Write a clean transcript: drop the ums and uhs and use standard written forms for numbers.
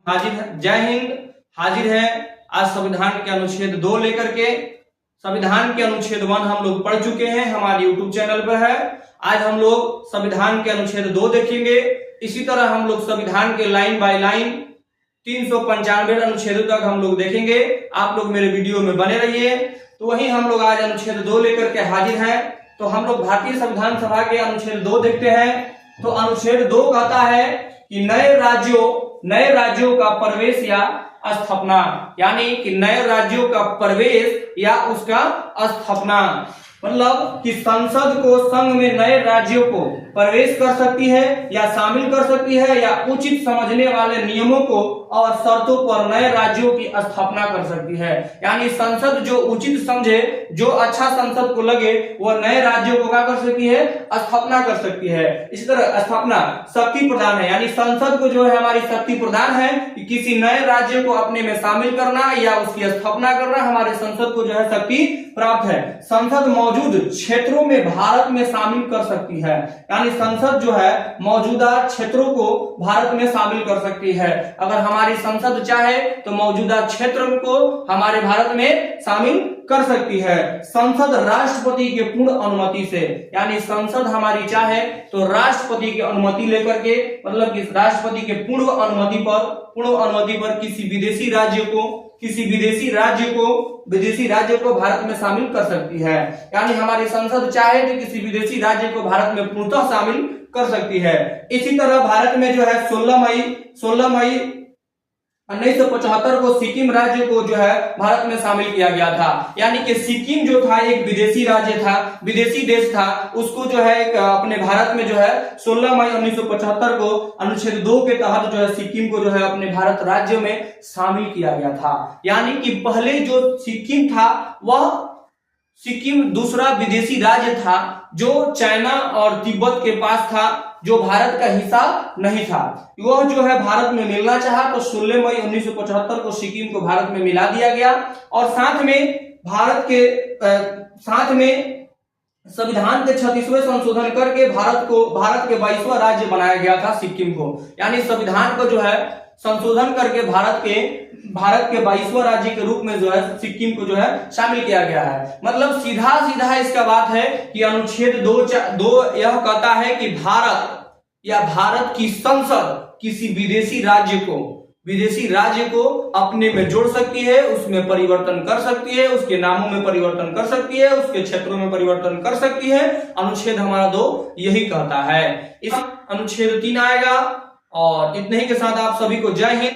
जय हिंद। हाजिर है आज संविधान के अनुच्छेद 2 लेकर के। संविधान के अनुच्छेद 1 हम लोग पढ़ चुके हैं, हमारे यूट्यूब चैनल पर है। आज हम लोग संविधान के अनुच्छेद 2 देखेंगे। इसी तरह हम लोग संविधान के लाइन बाय लाइन 395 अनुच्छेदों तक हम लोग देखेंगे। आप लोग मेरे वीडियो में बने रहिए। तो वही हम लोग आज अनुच्छेद 2 लेकर के हाजिर हैं। तो हम लोग भारतीय संविधान सभा के अनुच्छेद 2 देखते हैं। तो अनुच्छेद 2 कहता है कि नए राज्यों का प्रवेश या स्थापना, यानी कि नए राज्यों का प्रवेश या उसका स्थापना, मतलब कि संसद को संघ में नए राज्यों को प्रवेश कर सकती है या शामिल कर सकती है या उचित समझने वाले नियमों को और शर्तों पर नए राज्यों की स्थापना कर सकती है। यानी संसद जो उचित समझे, जो अच्छा संसद को लगे, वह नए राज्यों को क्या कर सकती है, स्थापना कर सकती है। इसी तरह स्थापना शक्ति प्रदान है, यानी संसद को जो है हमारी शक्ति प्रदान है कि किसी नए राज्य को अपने में शामिल करना या उसकी स्थापना करना, हमारे संसद को जो है शक्ति प्राप्त है। संसद मौजूद क्षेत्रों में भारत में शामिल कर सकती है, यानी संसद जो है मौजूदा क्षेत्रों को भारत में शामिल कर सकती है। अगर हमारी संसद चाहे तो मौजूदा क्षेत्र को हमारे भारत में शामिल कर सकती है। संसद राष्ट्रपति के पूर्ण अनुमति से, यानी संसद हमारी चाहे तो राष्ट्रपति की अनुमति लेकर के, मतलब कि राष्ट्रपति के पूर्ण अनुमति पर किसी विदेशी राज्य को भारत में शामिल कर सकती है। यानी हमारी संसद चाहे तो किसी विदेशी राज्य को भारत में पूर्णतः शामिल कर सकती है। इसी तरह भारत में जो है 16 मई 1975 को सिक्किम राज्य को जो है भारत में शामिल किया गया था। यानी कि सिक्किम जो था एक विदेशी राज्य था, विदेशी देश था, उसको जो है अपने भारत में जो है 16 मई 1975 को अनुच्छेद 2 के तहत जो है सिक्किम को जो है अपने भारत राज्य में शामिल किया गया था। यानी कि पहले जो सिक्किम था वह सिक्किम दूसरा विदेशी राज्य था जो चाइना और तिब्बत के पास था, जो भारत का हिस्सा नहीं था। वह जो है भारत में मिलना चाहा तो 16 मई 1975 को सिक्किम को भारत में मिला दिया गया। और साथ में संविधान के 36वें संशोधन करके भारत के 22वां राज्य बनाया गया था सिक्किम को। यानी संविधान को जो है संशोधन करके भारत के 22वां राज्य के रूप में जो है सिक्किम को जो है शामिल किया गया है। मतलब सीधा इसका बात है कि अनुच्छेद 2 यह कहता है कि भारत की संसद किसी विदेशी राज्य को अपने में जोड़ सकती है, उसमें परिवर्तन कर सकती है, उसके नामों में परिवर्तन कर सकती है, उसके क्षेत्रों में परिवर्तन कर सकती है। अनुच्छेद हमारा 2 यही कहता है। इस अनुच्छेद 3 आएगा। और इतने ही के साथ आप सभी को जय हिंद।